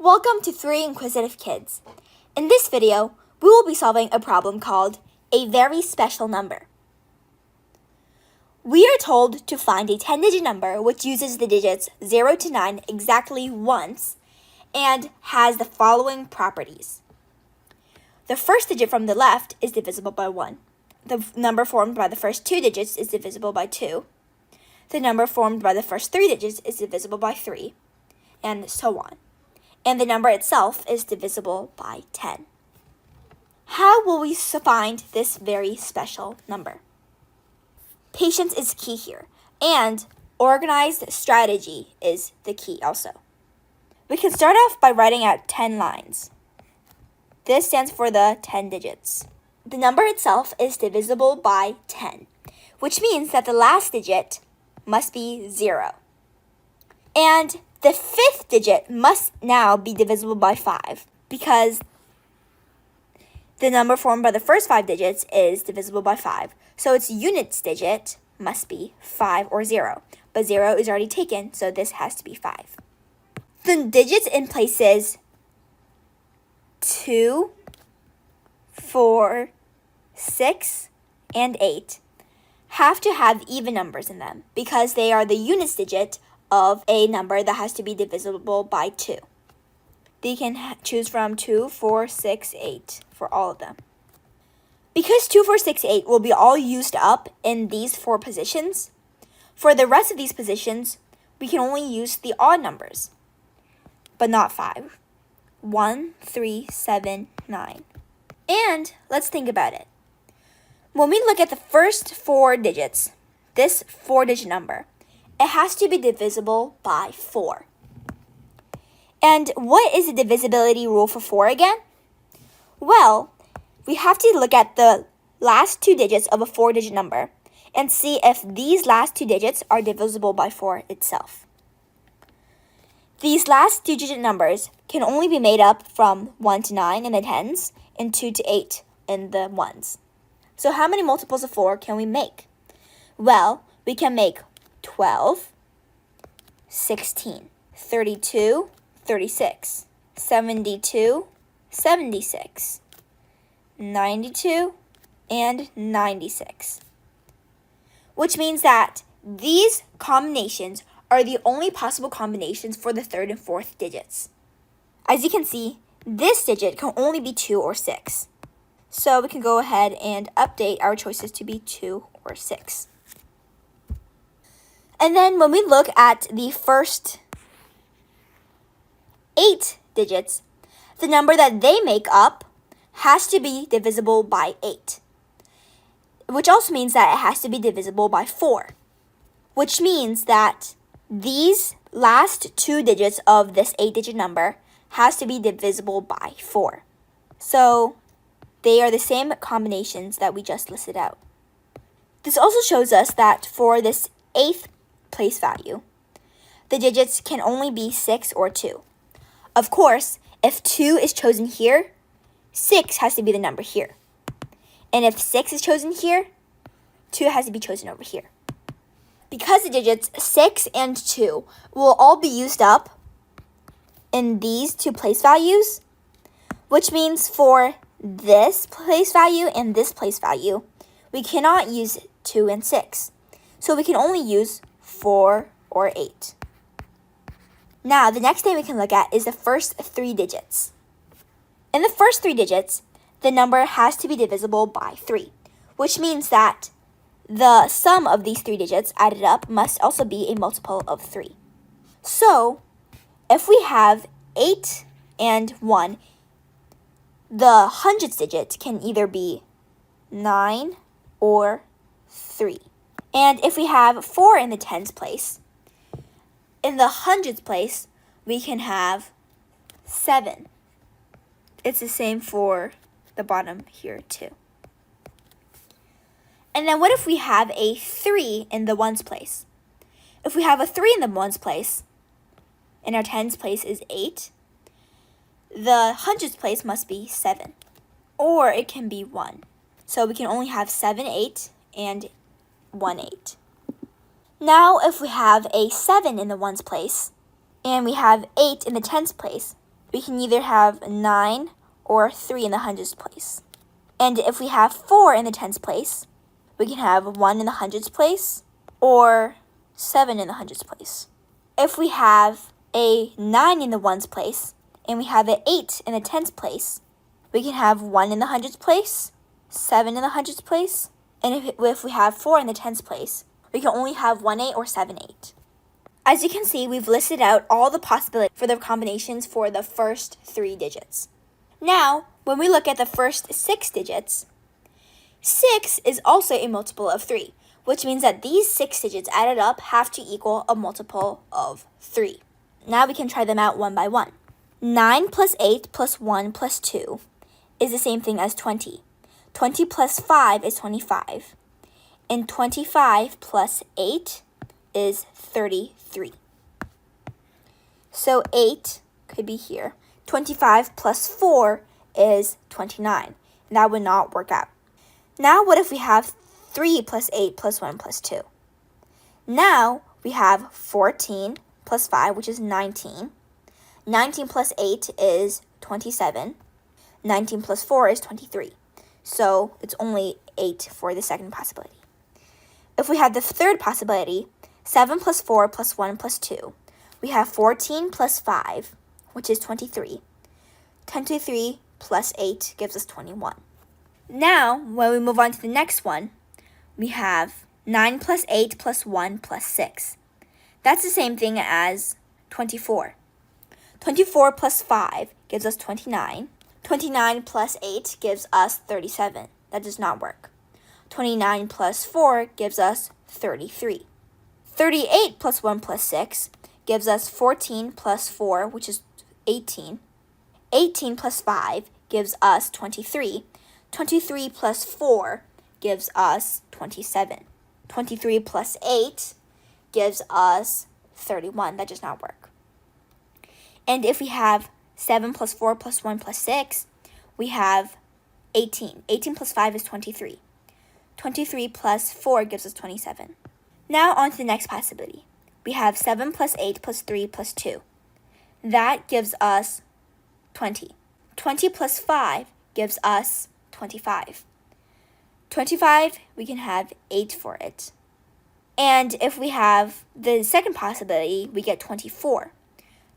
Welcome to 3 Inquisitive Kids. In this video, we will be solving a problem called a very special number. We are told to find a 10-digit number which uses the digits 0 to 9 exactly once and has the following properties. The first digit from the left is divisible by 1. The number formed by the first 2 digits is divisible by 2. The number formed by the first 3 digits is divisible by 3, and so on. And the number itself is divisible by 10. How will we find this very special number? Patience is key here, and organized strategy is the key also. We can start off by writing out 10 lines. This stands for the 10 digits. The number itself is divisible by 10, which means that the last digit must be 0. And the 5th digit must now be divisible by 5 because the number formed by the first 5 digits is divisible by 5. So its units digit must be 5 or 0. But 0 is already taken, so this has to be 5. The digits in places 2, 4, 6, and 8 have to have even numbers in them because they are the units digit of a number that has to be divisible by 2. They can choose from 2, 4, 6, 8 for all of them. Because 2, 4, 6, 8 will be all used up in these 4 positions, for the rest of these positions, we can only use the odd numbers, but not 5. 1, 3, 7, 9. And let's think about it. When we look at the first 4 digits, this 4-digit number, it has to be divisible by 4. And what is the divisibility rule for 4 again? Well, we have to look at the last 2 digits of a 4-digit number and see if these last 2 digits are divisible by 4 itself. These last 2-digit numbers can only be made up from 1 to 9 in the tens and 2 to 8 in the ones. So how many multiples of 4 can we make? Well, we can make 12, 16, 32, 36, 72, 76, 92, and 96. Which means that these combinations are the only possible combinations for the 3rd and 4th digits. As you can see, this digit can only be 2 or 6. So we can go ahead and update our choices to be 2 or 6. And then when we look at the first 8 digits, the number that they make up has to be divisible by 8, which also means that it has to be divisible by 4, which means that these last 2 digits of this 8-digit number has to be divisible by 4. So they are the same combinations that we just listed out. This also shows us that for this 8th place value, the digits can only be 6 or 2. Of course, if 2 is chosen here, 6 has to be the number here. And if 6 is chosen here, 2 has to be chosen over here. Because the digits 6 and 2 will all be used up in these 2 place values, which means for this place value and this place value, we cannot use 2 and 6. So we can only use 4 or 8. Now, the next thing we can look at is the first 3 digits. In the first 3 digits, the number has to be divisible by 3, which means that the sum of these 3 digits added up must also be a multiple of 3. So, if we have 8 and 1, the hundredths digit can either be 9 or 3. And if we have 4 in the tens place, in the hundredths place, we can have 7. It's the same for the bottom here too. And then what if we have a 3 in the ones place? If we have a 3 in the ones place, and our tens place is 8, the hundredths place must be 7. Or it can be 1. So we can only have 7, 8, and 1, 8. Now, if we have a 7 in the ones place, and we have 8 in the tens place, we can either have 9 or 3 in the hundreds place. And if we have 4 in the tens place, we can have 1 in the hundreds place or 7 in the hundreds place. If we have a 9 in the ones place and we have an 8 in the tens place, we can have 1 in the hundreds place, 7 in the hundreds place, and if we have 4 in the tens place, we can only have 1 8 or 7 8. As you can see, we've listed out all the possibilities for the combinations for the first 3 digits. Now, when we look at the first 6 digits, 6 is also a multiple of 3, which means that these 6 digits added up have to equal a multiple of 3. Now we can try them out one by one. 9 plus 8 plus 1 plus 2 is the same thing as 20. 20 plus 5 is 25. And 25 plus 8 is 33. So 8 could be here. 25 plus 4 is 29. And that would not work out. Now what if we have 3 plus 8 plus 1 plus 2? Now we have 14 plus 5, which is 19. 19 plus 8 is 27. 19 plus 4 is 23. So it's only 8 for the second possibility. If we have the third possibility, 7 plus 4 plus 1 plus 2, we have 14 plus 5, which is 23. 23 plus 8 gives us 21. Now, when we move on to the next one, we have 9 plus 8 plus 1 plus 6. That's the same thing as 24. 24 plus 5 gives us 29. 29 plus 8 gives us 37. That does not work. 29 plus 4 gives us 33. 38 plus 1 plus 6 gives us 14 plus 4, which is 18. 18 plus 5 gives us 23. 23 plus 4 gives us 27. 23 plus 8 gives us 31. That does not work. And if we have 7 plus 4 plus 1 plus 6, we have 18. 18 plus 5 is 23. 23 plus 4 gives us 27. Now on to the next possibility. We have 7 plus 8 plus 3 plus 2. That gives us 20. 20 plus 5 gives us 25. 25, we can have 8 for it. And if we have the second possibility, we get 24.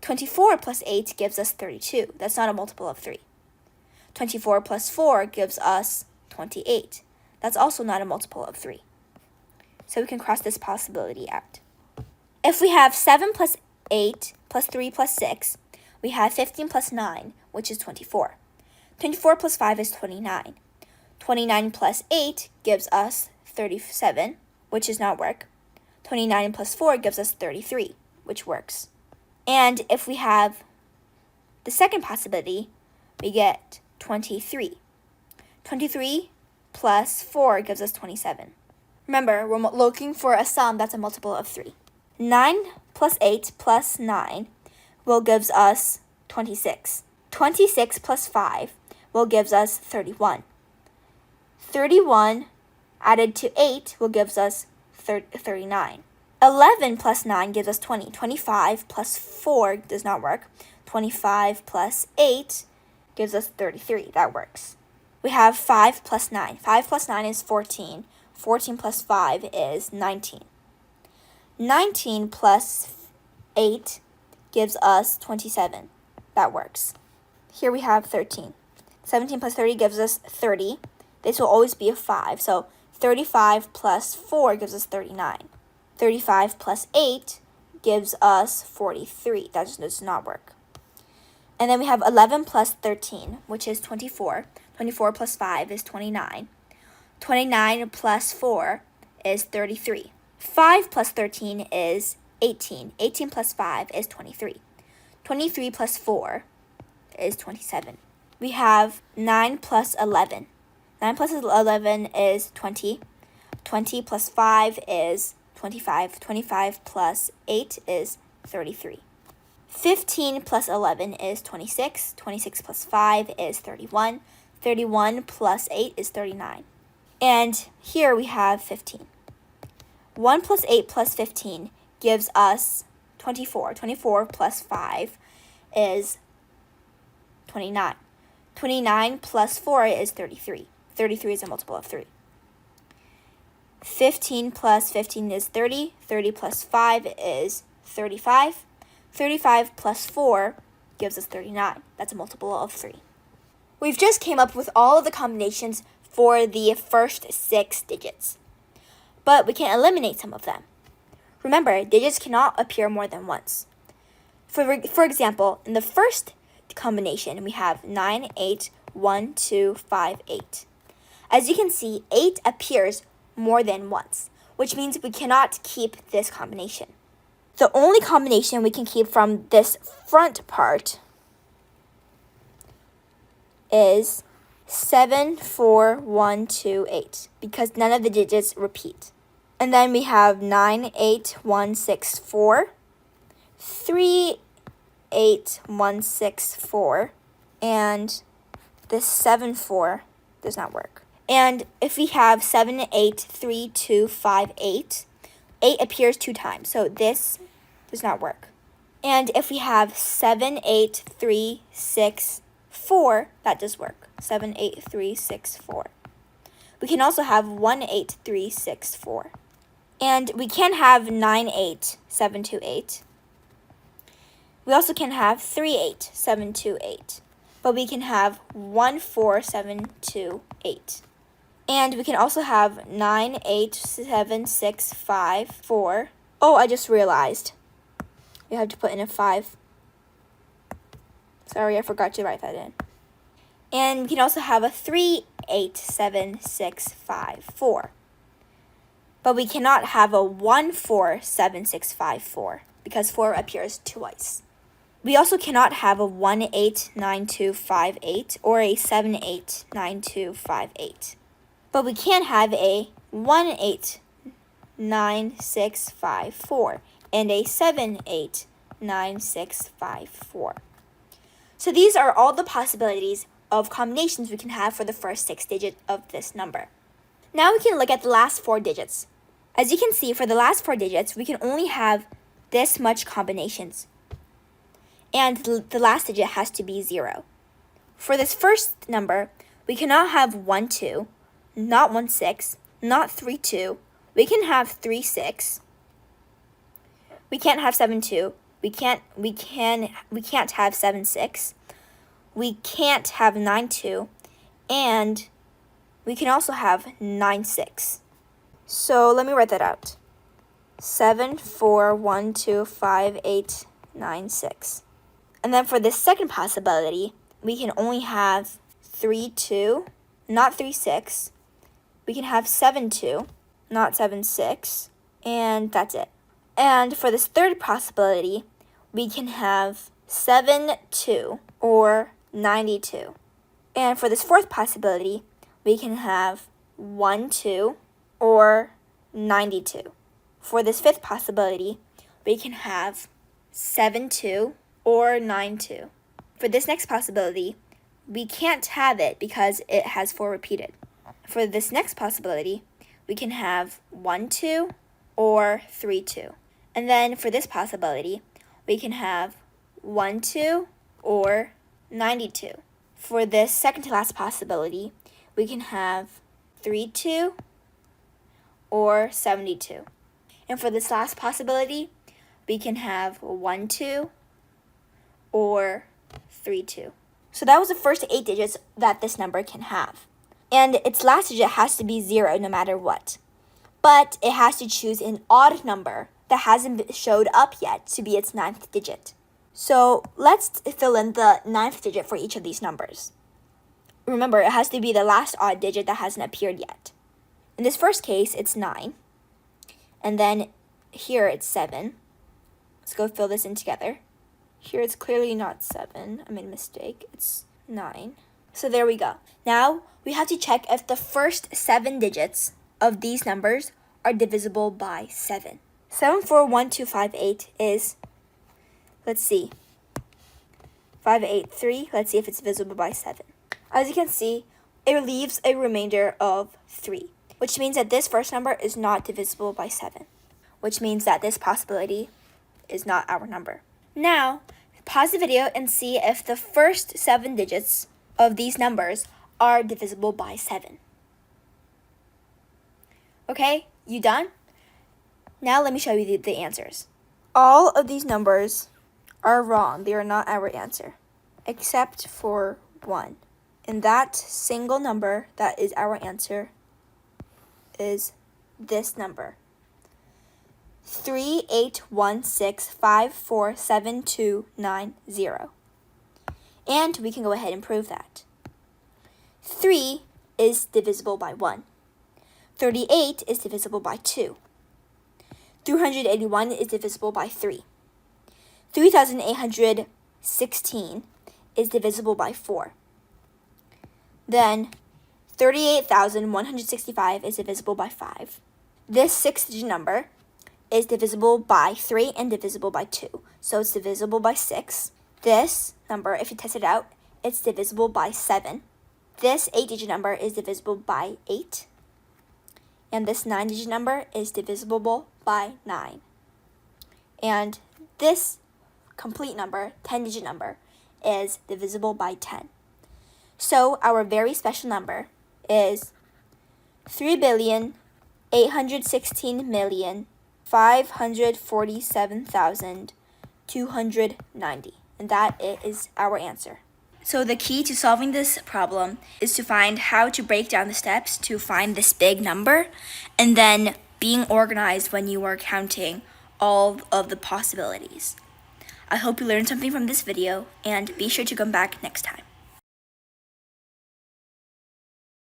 24 plus 8 gives us 32. That's not a multiple of 3. 24 plus 4 gives us 28. That's also not a multiple of 3. So we can cross this possibility out. If we have 7 plus 8 plus 3 plus 6, we have 15 plus 9, which is 24. 24 plus 5 is 29. 29 plus 8 gives us 37, which does not work. 29 plus 4 gives us 33, which works. And if we have the second possibility, we get 23. 23 plus 4 gives us 27. Remember, we're looking for a sum that's a multiple of 3. 9 plus 8 plus 9 will gives us 26. 26 plus 5 will gives us 31. 31 added to 8 will gives us 39. 11 plus 9 gives us 20. 25 plus 4 does not work. 25 plus 8 gives us 33. That works. We have 5 plus 9. 5 plus 9 is 14. 14 plus 5 is 19. 19 plus 8 gives us 27. That works. Here we have 13. 17 plus 30 gives us 30. This will always be a 5. So 35 plus 4 gives us 39. 35 plus 8 gives us 43. That just does not work. And then we have 11 plus 13, which is 24. 24 plus 5 is 29. 29 plus 4 is 33. 5 plus 13 is 18. 18 plus 5 is 23. 23 plus 4 is 27. We have 9 plus 11. 9 plus 11 is 20. 20 plus 5 is 25. 25 plus 8 is 33. 15 plus 11 is 26. 26 plus 5 is 31. 31 plus 8 is 39. And here we have 15. 1 plus 8 plus 15 gives us 24. 24 plus 5 is 29. 29 plus 4 is 33. 33 is a multiple of 3. 15 plus 15 is 30. 30 plus 5 is 35. 35 plus 4 gives us 39. That's a multiple of 3. We've just came up with all of the combinations for the first 6 digits, but we can eliminate some of them. Remember, digits cannot appear more than once. For example, in the first combination, we have 9, 8, 1, 2, 5, 8. As you can see, 8 appears more than once, which means we cannot keep this combination. The only combination we can keep from this front part is 7, 4, 1, 2, 8, because none of the digits repeat. And then we have 9, 8, 1, 6, 4, 3, 8, 1, 6, 4, and this 7, 4 does not work. And if we have 7, 8, 3, 2, 5, 8, 8 appears 2 times, so this does not work. And if we have 7, 8, 3, 6, 4, that does work. 7, 8, 3, 6, 4. We can also have 1, 8, 3, 6, 4. And we can have 9, 8, 7, 2, 8. We also can have 3, 8, 7, 2, 8. But we can have 1, 4, 7, 2, 8. And we can also have 9, 8, 7, 6, 5, 4. Oh, I just realized. We have to put in a 5. Sorry, I forgot to write that in. And we can also have a 3, 8, 7, 6, 5, 4. But we cannot have a 1, 4, 7, 6, 5, 4 because 4 appears twice. We also cannot have a 1, 8, 9, 2, 5, 8 or a 7, 8, 9, 2, 5, 8. But we can have a 1, 8, 9, 6, 5, 4 and a 7, 8, 9, 6, 5, 4. So these are all the possibilities of combinations we can have for the first 6 digits of this number. Now we can look at the last 4 digits. As you can see, for the last 4 digits, we can only have this much combinations. And the last digit has to be 0. For this first number, we cannot have 1, 2, not 1, 6, not 3, 2. We can have 3, 6. We can't have 7, 2. We can't have 7, 6. We can't have 9, 2. And we can also have 9, 6. So let me write that out. 7, 4, 1, 2, 5, 8, 9, 6. And then for this second possibility, we can only have 3, 2, not 3, 6. We can have 7, 2, not 7, 6. And that's it. And for this third possibility, we can have 7, 2, or 92. And for this fourth possibility, we can have 1, 2, or 92. For this fifth possibility, we can have 7, 2, or 9, 2. For this next possibility, we can't have it because it has 4 repeated. For this next possibility, we can have 1, 2, or 3, 2. And then for this possibility, we can have 1, 2, or 92. For this second to last possibility, we can have 3, 2, or 72. And for this last possibility, we can have 1, 2, or 3, 2. So that was the first 8 digits that this number can have. And its last digit has to be 0 no matter what. But it has to choose an odd number that hasn't showed up yet to be its 9th digit. So let's fill in the 9th digit for each of these numbers. Remember, it has to be the last odd digit that hasn't appeared yet. In this first case, it's 9. And then here it's 7. Let's go fill this in together. Here it's clearly not 7. I made a mistake. It's 9. So there we go. Now we have to check if the first 7 digits of these numbers are divisible by 7. 7, 4, 1, 2, 5, 8 is, let's see, 5, 8, 3. Let's see if it's divisible by 7. As you can see, it leaves a remainder of 3, which means that this first number is not divisible by 7, which means that this possibility is not our number. Now, Pause the video and see if the first 7 digits of these numbers are divisible by 7. Okay, you done? Now let me show you the answers. All of these numbers are wrong. They are not our answer, except for one. And that single number that is our answer is this number. 3816547290. And we can go ahead and prove that. 3 is divisible by 1. 38 is divisible by 2. 381 is divisible by 3. 3,816 is divisible by 4. Then 38,165 is divisible by 5. This 6-digit number is divisible by 3 and divisible by 2. So it's divisible by 6. This number, if you test it out, it's divisible by 7. This 8-digit number is divisible by 8. And this 9-digit number is divisible by 9. And this complete number, 10-digit number, is divisible by 10. So our very special number is 3,816,547,290. And that is our answer. So the key to solving this problem is to find how to break down the steps to find this big number, and then being organized when you are counting all of the possibilities. I hope you learned something from this video, and be sure to come back next time.